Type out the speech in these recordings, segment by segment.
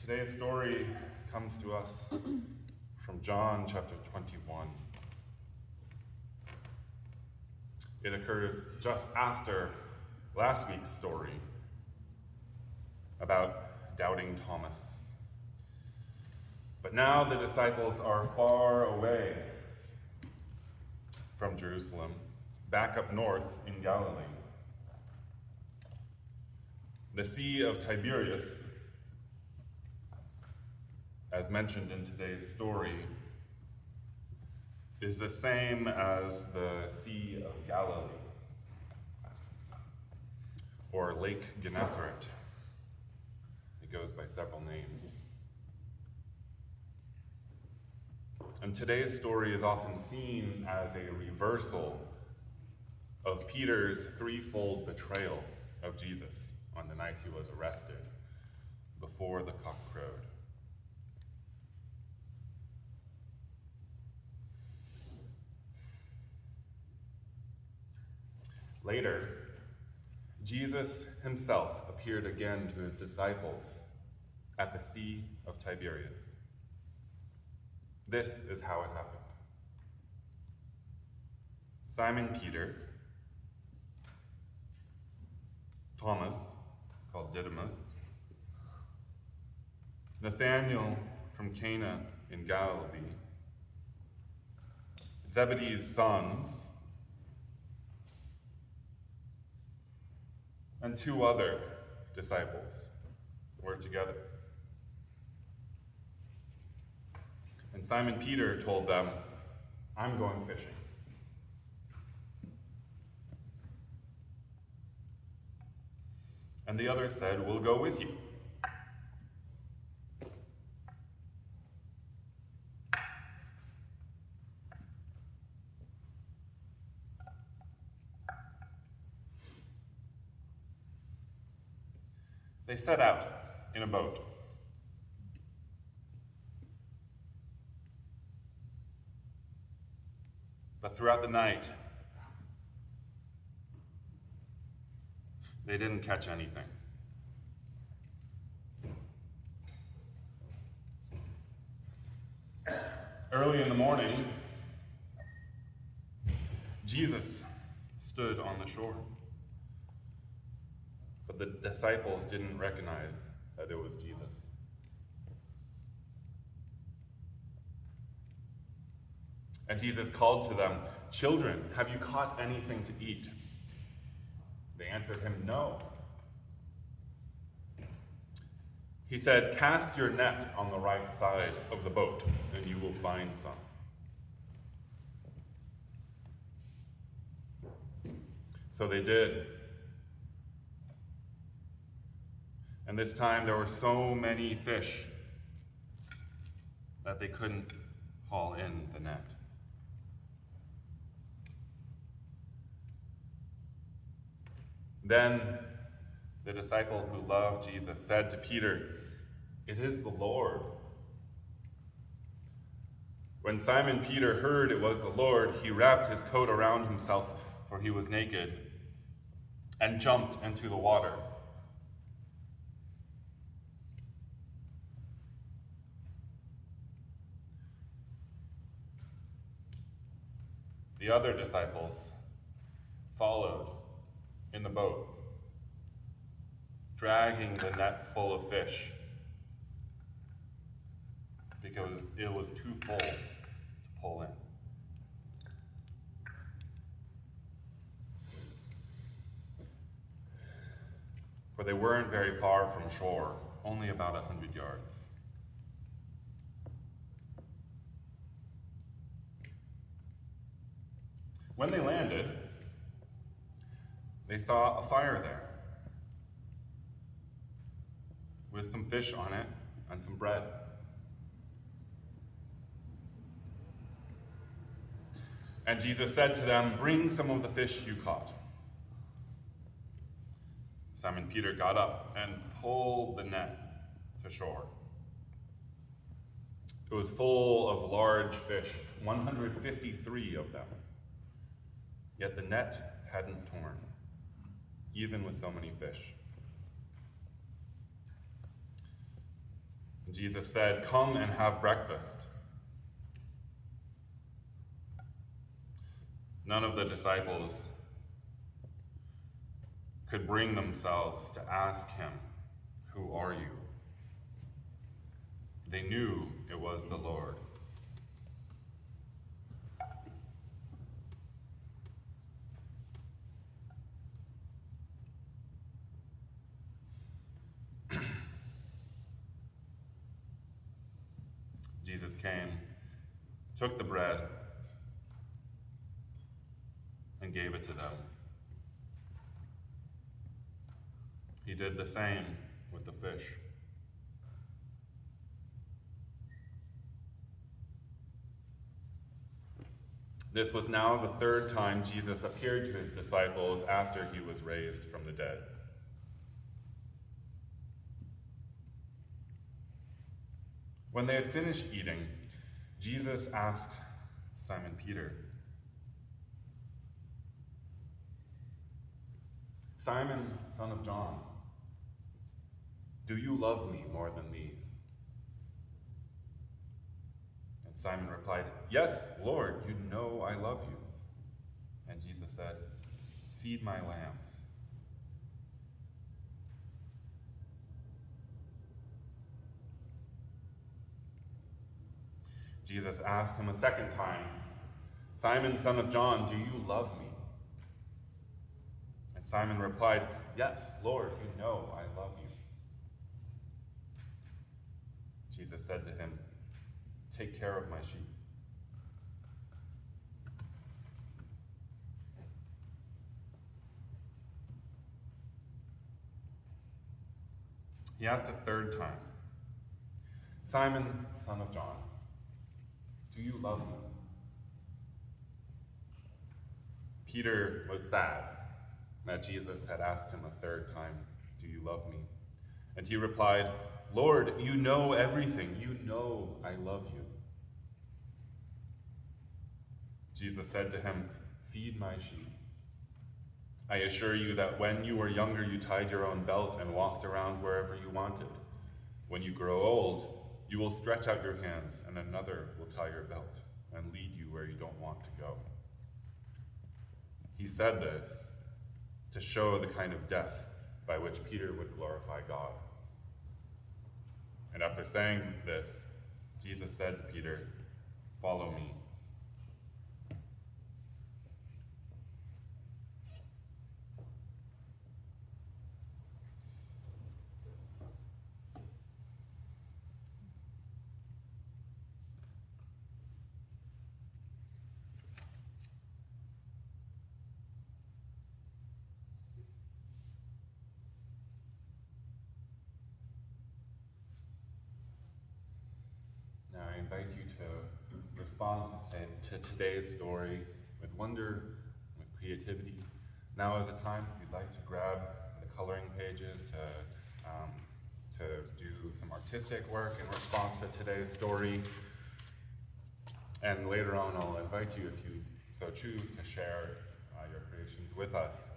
Today's story comes to us from John chapter 21. It occurs just after last week's story about doubting Thomas. But now the disciples are far away from Jerusalem, back up north in Galilee. The Sea of Tiberias, as mentioned in today's story, is the same as the Sea of Galilee, or Lake Gennesaret. It goes by several names. And today's story is often seen as a reversal of Peter's threefold betrayal of Jesus on the night he was arrested, before the cock crowed. Later, Jesus himself appeared again to his disciples at the Sea of Tiberias. This is how it happened. Simon Peter, Thomas, called Didymus, Nathanael from Cana in Galilee, Zebedee's sons, and two other disciples were together. And Simon Peter told them, "I'm going fishing." And the others said, "We'll go with you." They set out in a boat. But throughout the night, they didn't catch anything. Early in the morning, Jesus stood on the shore. But the disciples didn't recognize that it was Jesus. And Jesus called to them, "Children, have you caught anything to eat?" They answered him, "No." He said, "Cast your net on the right side of the boat, and you will find some." So they did. And this time there were so many fish that they couldn't haul in the net. Then the disciple who loved Jesus said to Peter, "It is the Lord." When Simon Peter heard it was the Lord, he wrapped his coat around himself, for he was naked, and jumped into the water. The other disciples followed in the boat, dragging the net full of fish because it was too full to pull in. For they weren't very far from shore, only about 100 yards. When they landed, they saw a fire there with some fish on it and some bread. And Jesus said to them, "Bring some of the fish you caught." Simon Peter got up and pulled the net to shore. It was full of large fish, 153 of them. Yet the net hadn't torn, even with so many fish. Jesus said, "Come and have breakfast." None of the disciples could bring themselves to ask him, "Who are you?" They knew it was the Lord. Jesus came, took the bread, and gave it to them. He did the same with the fish. This was now the third time Jesus appeared to his disciples after he was raised from the dead. When they had finished eating, Jesus asked Simon Peter, "Simon, son of John, do you love me more than these?" And Simon replied, "Yes, Lord, you know I love you." And Jesus said, "Feed my lambs." Jesus asked him a second time, "Simon, son of John, do you love me?" And Simon replied, "Yes, Lord, you know I love you." Jesus said to him, "Take care of my sheep." He asked a third time, "Simon, son of John, do you love me?" Peter was sad that Jesus had asked him a third time, "Do you love me?" And he replied, "Lord, you know everything. You know I love you." Jesus said to him, "Feed my sheep. I assure you that when you were younger, you tied your own belt and walked around wherever you wanted. When you grow old, you will stretch out your hands, and another will tie your belt and lead you where you don't want to go." He said this to show the kind of death by which Peter would glorify God. And after saying this, Jesus said to Peter, "Follow me." Now I invite you to respond to today's story with wonder, with creativity. Now is the time if you'd like to grab the coloring pages to do some artistic work in response to today's story. And later on, I'll invite you, if you so choose, to share your creations with us.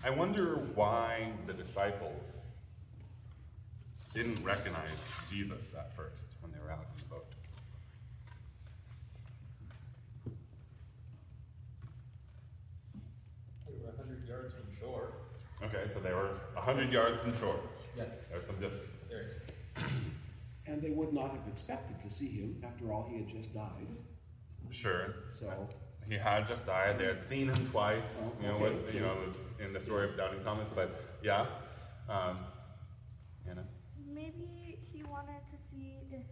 I wonder why the disciples didn't recognize Jesus at first when they were out in the boat. They were 100 yards from shore. Okay, so they were 100 yards from shore. Yes. There's some distance. There is. And they would not have expected to see him. After all, he had just died. Sure. So, He had just died. They had seen him twice, Oh, you know, okay, with, true. you know, in the story of Doubting Thomas. But yeah, Anna. Maybe he wanted to see if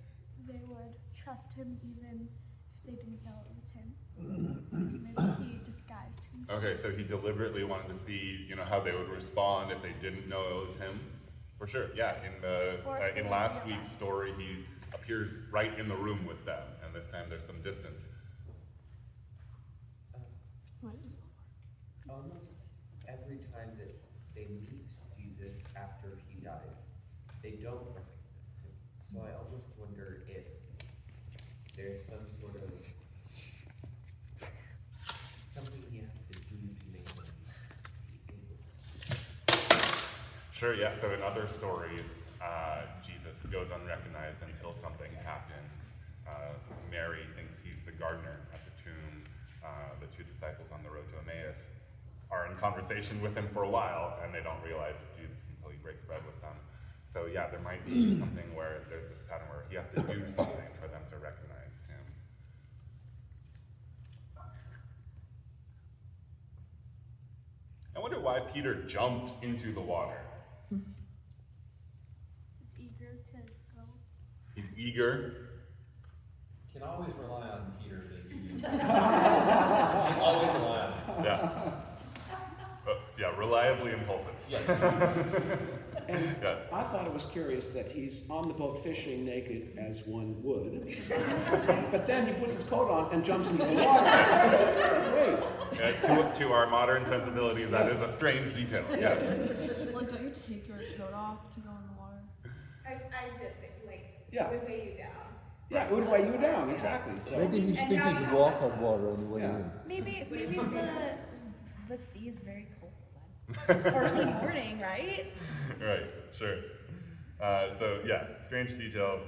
they would trust him even if they didn't know it was him. So maybe he disguised himself. Okay, so he deliberately wanted to see, you know, how they would respond if they didn't know it was him. For sure, yeah. In the Or if they in would last realize. week's story, he appears right in the room with them, and this time there's some distance. What is it? Almost every time that they meet Jesus after he dies, they don't recognize him. So I almost wonder if there's some sort of something he has to do to make them be able to. Sure, yeah. So in other stories, Jesus goes unrecognized until something happens. Mary thinks he's the gardener at the tomb. The two disciples on the road to Emmaus are in conversation with him for a while, and they don't realize it's Jesus until he breaks bread with them. So yeah, there might be something where there's this pattern where he has to do something for them to recognize him. I wonder why Peter jumped into the water. He's eager to go. He's eager. Can always rely on Peter being Can always rely on him. Yeah. Yeah, reliably impulsive. Yes. And Yes. I thought it was curious that he's on the boat fishing naked as one would, but then he puts his coat on and jumps into the water. Great. To our modern sensibilities, that is a strange detail. Yes. Like, don't you take your coat off to go in the water? I did think, like, Yeah. would weigh you down. Yeah, it would weigh you down, exactly. So Maybe he's And thinking now to you walk have on water on the way Yeah. in. Maybe the sea is very cold then. It's early morning, right? Right, sure. So yeah, strange detail.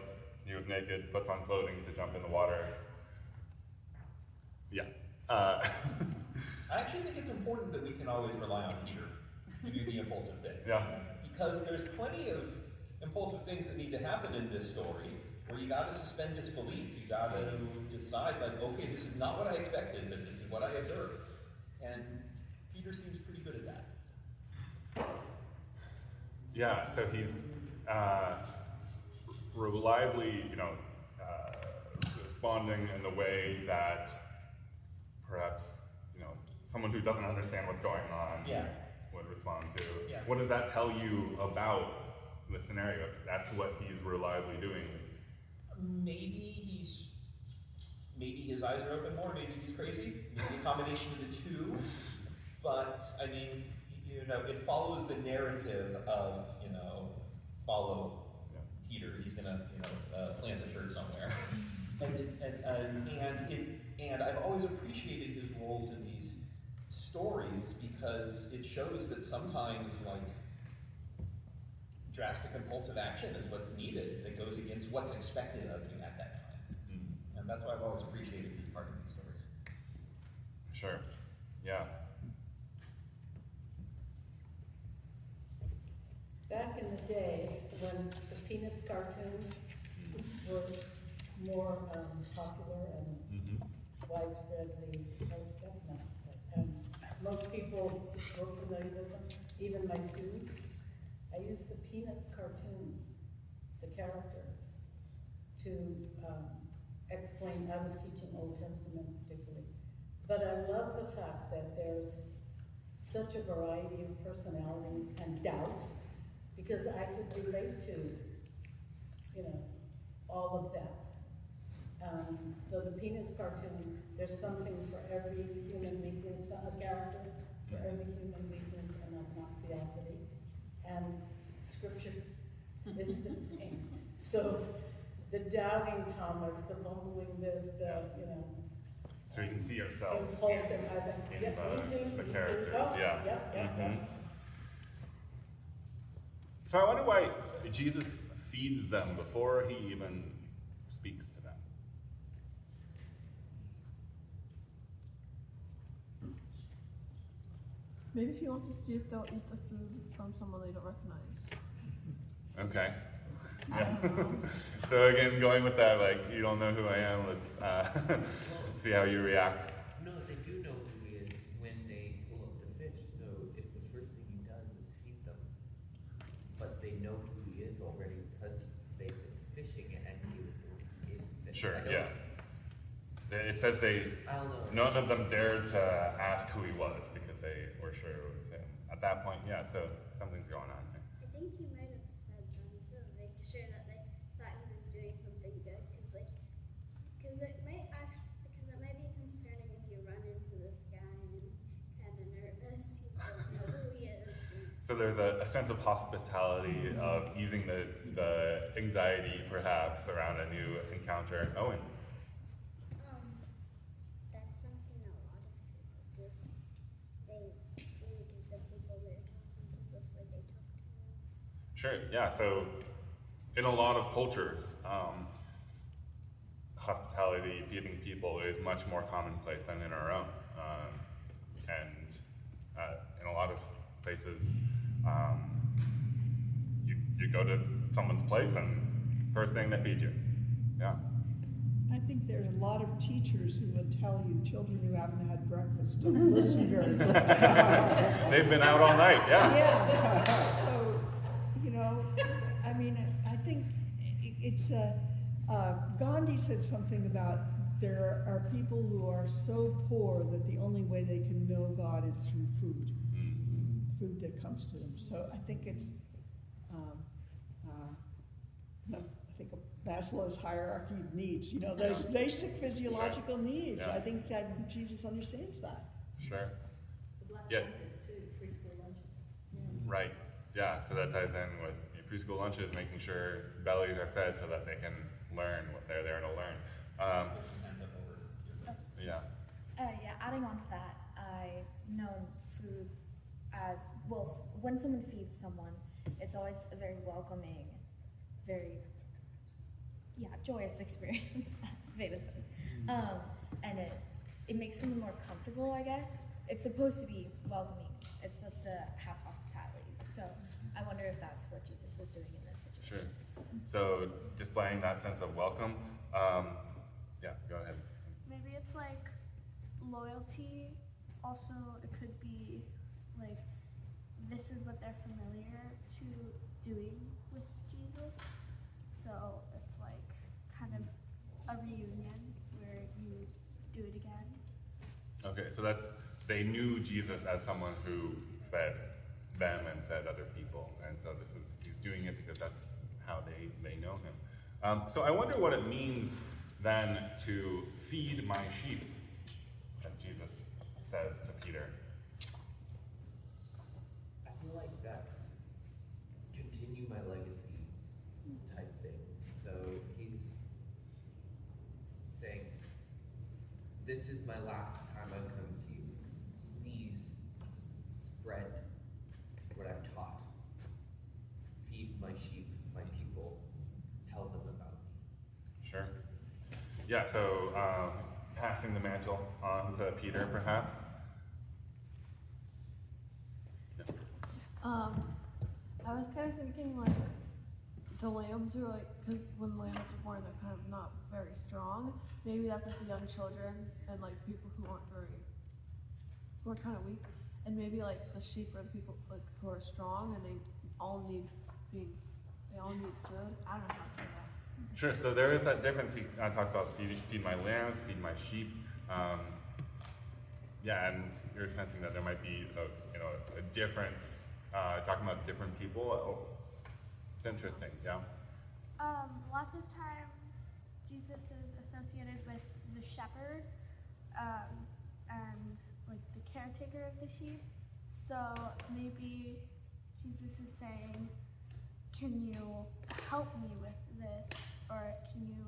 He was naked, puts on clothing to jump in the water. Yeah. I actually think it's important that we can always rely on Peter to do the impulsive thing. Yeah. Because there's plenty of impulsive things that need to happen in this story where you gotta suspend disbelief. You gotta decide, like, okay, this is not what I expected, but this is what I observed. And Peter seems pretty good at that. Yeah, so he's reliably, responding in the way that perhaps, someone who doesn't understand what's going on Yeah. would respond to. Yeah. What does that tell you about the scenario if that's what he's reliably doing? Maybe his eyes are open more, maybe he's crazy, maybe a combination of the two. But I mean, it follows the narrative of, follow Peter. He's gonna, plant the church somewhere. And I've always appreciated his roles in these stories because it shows that sometimes, like, drastic impulsive action is what's needed that goes against what's expected of you at that time. And that's why I've always appreciated his part in these stories. Sure. Yeah. Back in the day, when the Peanuts cartoons were more popular and widespreadly, that's not, most people were familiar with them, even my students. I used the Peanuts cartoons, the characters, to explain. I was teaching Old Testament particularly. But I love the fact that there's such a variety of personality and doubt, because I could relate to, all of that. So the Peanuts cartoon, there's something for every human weakness, a character for every human weakness and obnoxiosity. And scripture is the same. So the doubting Thomas, the bumbling this, So we can see ourselves impulsive, I in think, yep, me too, the me too. characters. Oh, Yeah. Yep. So I wonder why Jesus feeds them before he even speaks to them. Maybe he wants to see if they'll eat the food from someone they don't recognize. Okay. Yeah. So again, going with that, like, you don't know who I am, let's see how you react. No, they do know who he is when they pull up the fish, so if the first thing he does is feed them, but they know who he is already because they've been fishing and he was in fish. Sure, I don't- yeah. It says I don't know. none of them dared to ask who he was because they were sure it was him. At that point, yeah, so something's going on here. I think he might have fed them to make sure that they thought he was doing something good, because it might be concerning if you run into this guy and kind of nervous, you don't know who he is. So there's a sense of hospitality, of easing the anxiety, perhaps, around a new encounter. Owen. That's something a lot of people do. They greet the people they're talking to before they talk to them. Sure, yeah, so in a lot of cultures, hospitality, feeding people is much more commonplace than in our own. In a lot of places, you go to someone's place and first thing they feed you. Yeah. I think there's a lot of teachers who will tell you children who haven't had breakfast don't listen very good. They've been out all night, yeah. Yeah, so, I mean, I think it's, Gandhi said something about there are people who are so poor that the only way they can know God is through food, food that comes to them. So I think it's, I think of Maslow's hierarchy of needs, those basic physiological needs. Yeah. I think that Jesus understands that. Sure. The Black Yeah. Panthers too, free school lunches. Right. Yeah. So that ties in with free school lunches, making sure bellies are fed so that they can learn what they're there to learn. Yeah. Yeah, adding on to that, I know food as, well, when someone feeds someone, it's always a very welcoming, very, joyous experience, as Veda says. And it makes someone more comfortable, I guess. It's supposed to be welcoming. It's supposed to have hospitality. So I wonder if that's what Jesus was doing in this situation. Sure. So displaying that sense of welcome. Yeah, go ahead. Maybe it's like loyalty. Also, it could be like this is what they're familiar to doing with Jesus. So it's like kind of a reunion where you do it again. Okay, so they knew Jesus as someone who fed them and fed other people, and so he's doing it because that's how they know him. So I wonder what it means then to feed my sheep, as Jesus says to Peter. I feel like that's continue my legacy type thing. So he's saying, this is my last time I'm coming to you. Please spread what I've taught. Feed my sheep, my people. Tell them about me. Sure. Yeah, so passing the mantle on to Peter, perhaps. Yeah. I was kind of thinking like the lambs are like, because when lambs are born, they're kind of not very strong. Maybe that's like the young children and like people who are kind of weak, and maybe like the sheep are people like who are strong and they all need food. I don't know how to say that. Sure, so there is that difference. He talks about feed my lambs, feed my sheep. Yeah, and you're sensing that there might be a difference, talking about different people. Oh, it's interesting, yeah? Lots of times Jesus is associated with the shepherd and like the caretaker of the sheep. So maybe Jesus is saying, can you help me with this, or can you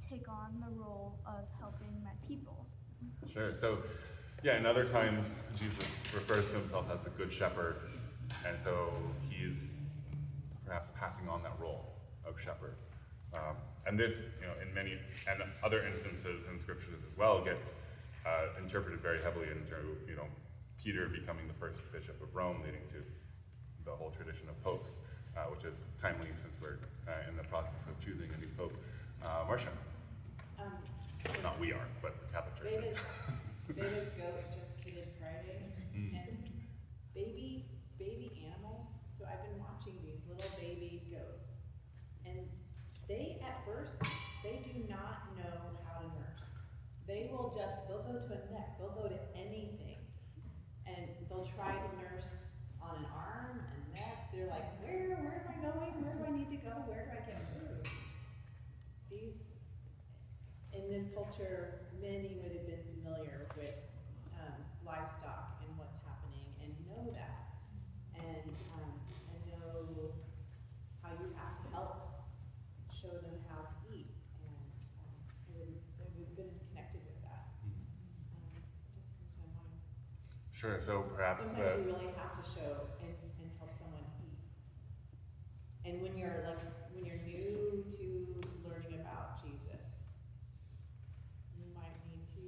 take on the role of helping my people? Sure, so yeah, and other times Jesus refers to himself as the good shepherd, and so he's perhaps passing on that role of shepherd. And this, in many and other instances in scriptures as well, gets interpreted very heavily into, Peter becoming the first bishop of Rome, leading to the whole tradition of popes, which is timely since we're in the process of choosing a new pope. Marcia. Not we are, but the Catholic Church is. Veda's goat just kidded Friday, and baby animals. So I've been watching these little baby goats, and at first, they do not know how to nurse. They'll go to a neck, they'll go to anything, and they'll try to nurse on an arm and neck. They're like, where am I going? Where do I need to go? Where do I get food? In this culture, many would have been familiar with livestock and what's happening and know that, and know how you have to help show them how to eat, and we've been connected with that. Just comes to my mind. Sure, so perhaps Sometimes you really have to show and help someone eat. And when you're new to learning about Jesus, you might need to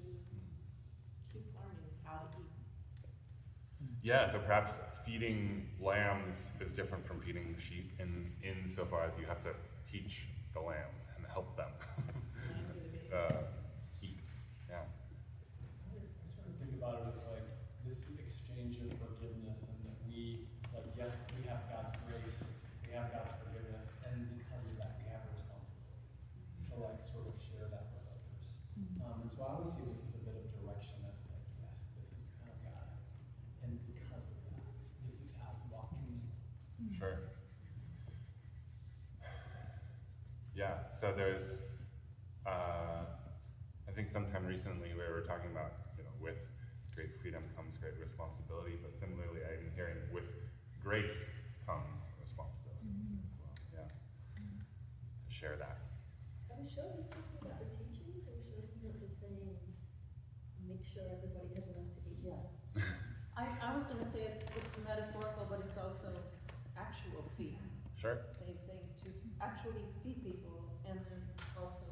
keep learning how to eat. Yeah, so perhaps feeding lambs is different from feeding sheep in so far as you have to teach the lambs and help them eat. Yeah. I sort of think about it as like this exchange of forgiveness, and that we, like, yes, we have God's grace, we have God's forgiveness, and because of that, we have a responsibility to like sort of share that with others. And so I always see this as a bit of direction. That's like, yes, this is the kind of God, and because of that, this is how you walk through these. Sure. Yeah, so there's, I think sometime recently we were talking about, with great freedom comes great responsibility, but similarly I'm hearing with grace comes responsibility as well. Yeah. To share that. Are we sure he's talking about the teachings? Are we sure he's not just saying, make sure everybody has enough to eat? Yeah. I was gonna say it's metaphorical, but it's also actual feeding. Sure. They're saying to actually feed people, and then also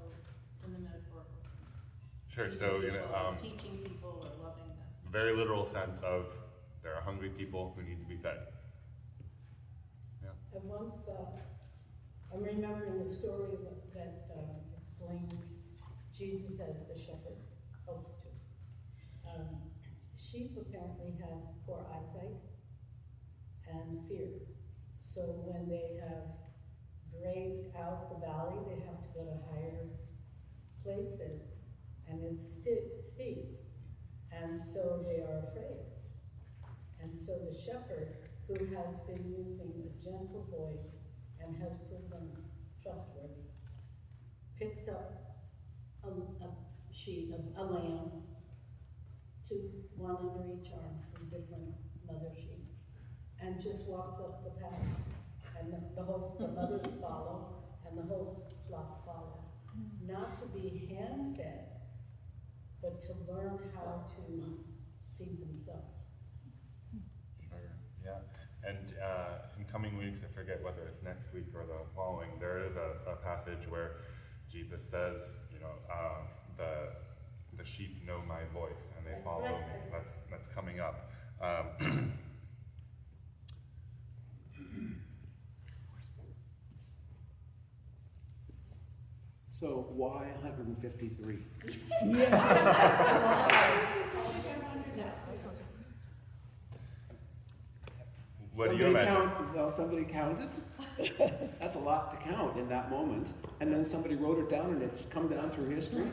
in the metaphorical sense. Sure, Feeding so, people, teaching people or loving them. very literal sense of there are hungry people who need to be fed. Yeah. And once, I'm remembering the story that explains Jesus as the shepherd hopes to. Sheep apparently have poor eyesight and fear. So when they have grazed out the valley, they have to go to higher places, and it's steep. And so they are afraid. And so the shepherd, who has been using a gentle voice and has proven trustworthy, picks up a lamb, one under each arm from different mother sheep, and just walks up the path. And the mothers follow, and the whole flock follows. Not to be hand-fed, but to learn how to feed themselves. Sure. Yeah. And in coming weeks, I forget whether it's next week or the following, there is a passage where Jesus says, the sheep know my voice and they follow me. That's coming up. So why 153? What do you imagine? Somebody counted. That's a lot to count in that moment. And then somebody wrote it down and it's come down through history.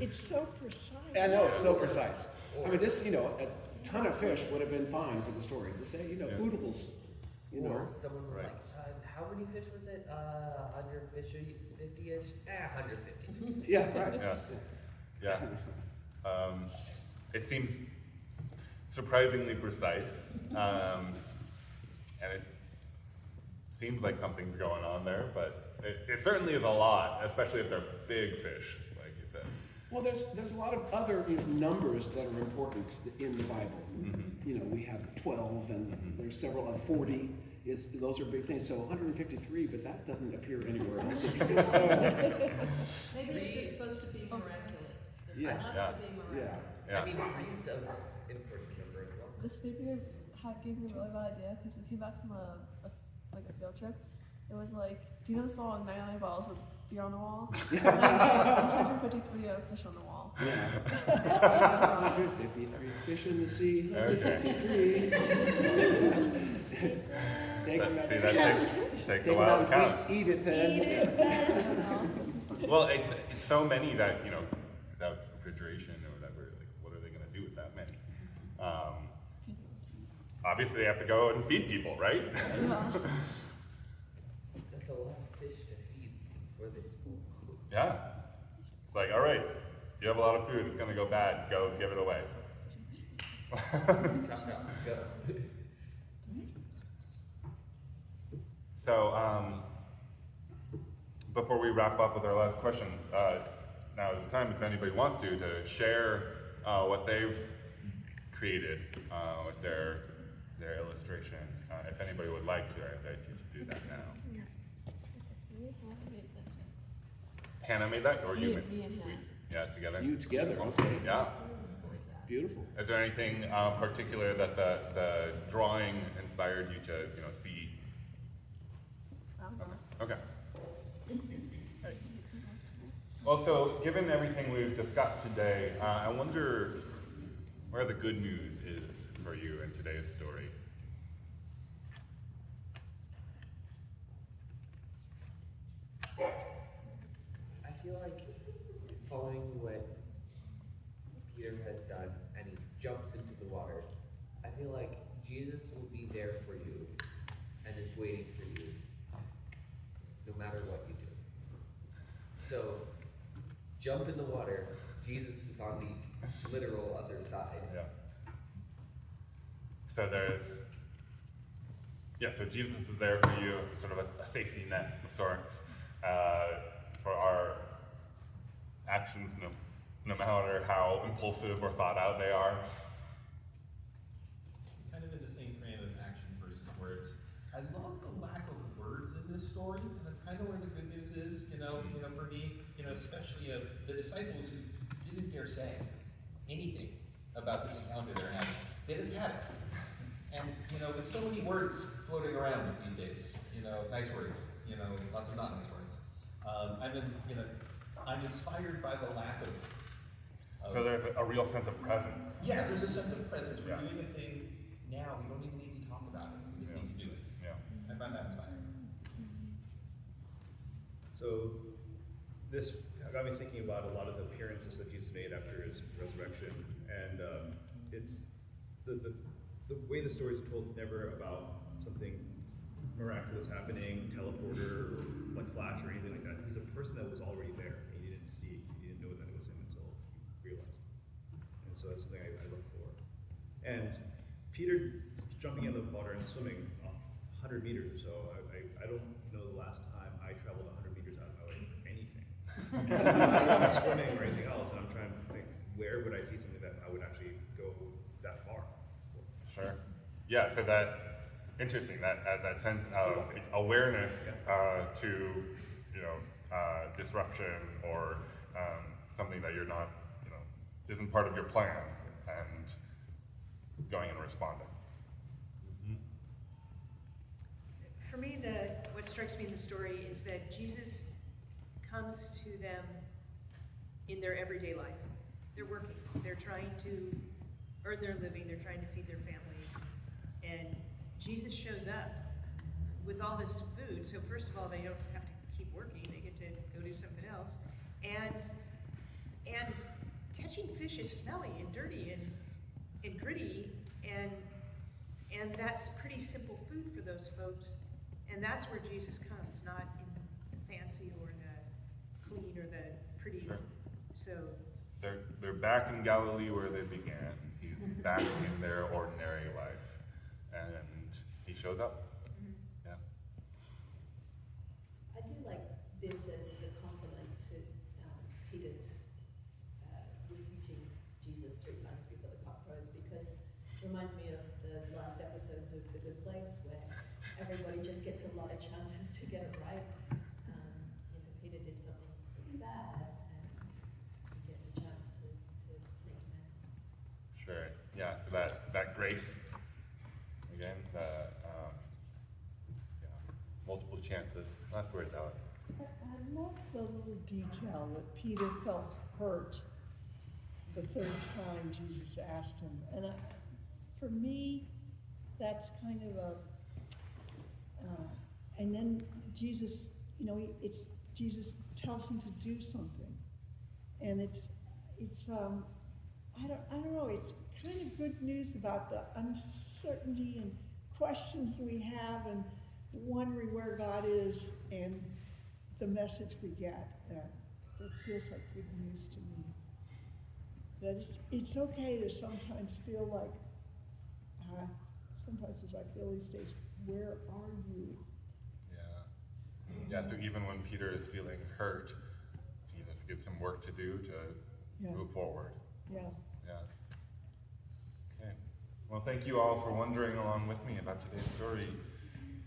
It's so precise. I know, it's so precise. I mean, just, a ton of fish would have been fine for the story. To say, oodles, Or someone was Right. like, how many fish was it? 150-ish? 150. Yeah, right. Yeah. It seems surprisingly precise, and it seems like something's going on there, but it certainly is a lot, especially if they're big fish, like it says. Well, there's a lot of other numbers that are important in the Bible. Mm-hmm. We have 12, and there's several, 40. Those are big things. So 153, but that doesn't appear anywhere else. It's just Maybe it's just supposed to be miraculous. It's Yeah. not Yeah. to be miraculous. Yeah. I mean, three's an important number as well. This maybe gave me a really bad idea because we came back from a field trip. It was like, do you know the song 99 Bottles of Beer on the Wall? 153 fish on the wall. 153 fish in the sea. 153. That takes a while to count. Eat it then. Well, it's so many that, without refrigeration or whatever, like, what are they going to do with that many? Obviously, they have to go and feed people, right? That's a lot of fish to feed for this school. Yeah. It's like, all right, you have a lot of food, it's going to go bad, go give it away. Chop, go. So, before we wrap up with our last question, now is the time, if anybody wants to share what they've created with their their illustration. If anybody would like to, I invite you to do that now. I made this. Hannah made that, or you Me- made? me and Hannah. Yeah, together. You together, okay. Yeah. Beautiful. Is there anything particular that the drawing inspired you to see? Okay. Well, so given everything we've discussed today, I wonder where the good news is for you in today's story. I feel like following what Peter has done and he jumps into the water, I feel like Jesus will be there for you and is waiting for you no matter what you do. So jump in the water, Jesus is on the literal other side. Yeah. So so Jesus is there for you, sort of a safety net of sorts, for our actions, no matter how impulsive or thought out they are. Kind of in the same frame of actions versus words. I love the lack of words in this story, and that's kind of where the good news is. For me, especially of the disciples who didn't dare say anything about this encounter they're having. They just had it. And, with so many words floating around these days, nice words, lots of not nice words. I'm inspired by the lack of So there's a real sense of presence. yeah, there's a sense of presence. We're Yeah. doing a thing now. We don't even need to talk about it. We just need to do it. Yeah. I find that inspiring. So this got me thinking about a lot of the appearances that Jesus made after his resurrection, and it's the way the story is told is never about something miraculous happening, teleporter, or like Flash or anything like that. He's a person that was already there, and he didn't see, he didn't know that it was him until he realized. And so that's something I look for. And Peter jumping in the water and swimming 100 meters or so, I don't know the last time I traveled 100 meters out of my way for anything. Not swimming or anything else, and I'm trying to think, where would I see something that I would actually go that far? Sure. Yeah, so interesting, that sense of awareness to, disruption or something that you're not, isn't part of your plan, and going and responding. For me, what strikes me in the story is that Jesus comes to them in their everyday life. They're working, they're trying to earn their living, they're trying to feed their families, and Jesus shows up with all this food. So first of all, they don't have to keep working, they get to go do something else. And catching fish is smelly and dirty and gritty, and that's pretty simple food for those folks. And that's where Jesus comes, not in the fancy or the clean or the pretty. Sure. So They're back in Galilee where they began. He's back in their ordinary life, and he shows up. Yeah. I do like this as the complement to Peter's refuting Jesus 3 times before the cock crows, because it reminds me of the last episodes of The Good Place, where everybody just gets a lot of chances to get it right. Peter did something pretty bad, and he gets a chance to make amends. Sure. Yeah. So that grace, again, multiple chances. Last words, Alec. I love the little detail that Peter felt hurt the 3rd time Jesus asked him. And for me, that's kind of and then Jesus, Jesus tells him to do something. And it's I don't know, it's kind of good news about the uncertainty and questions we have and wondering where God is, and the message we get that feels like good news to me. That it's okay to sometimes feel like, sometimes as I feel these days, where are you? Yeah. So even when Peter is feeling hurt, Jesus gives him work to do to move forward. Yeah. Yeah. Okay. Well, thank you all for wondering along with me about today's story.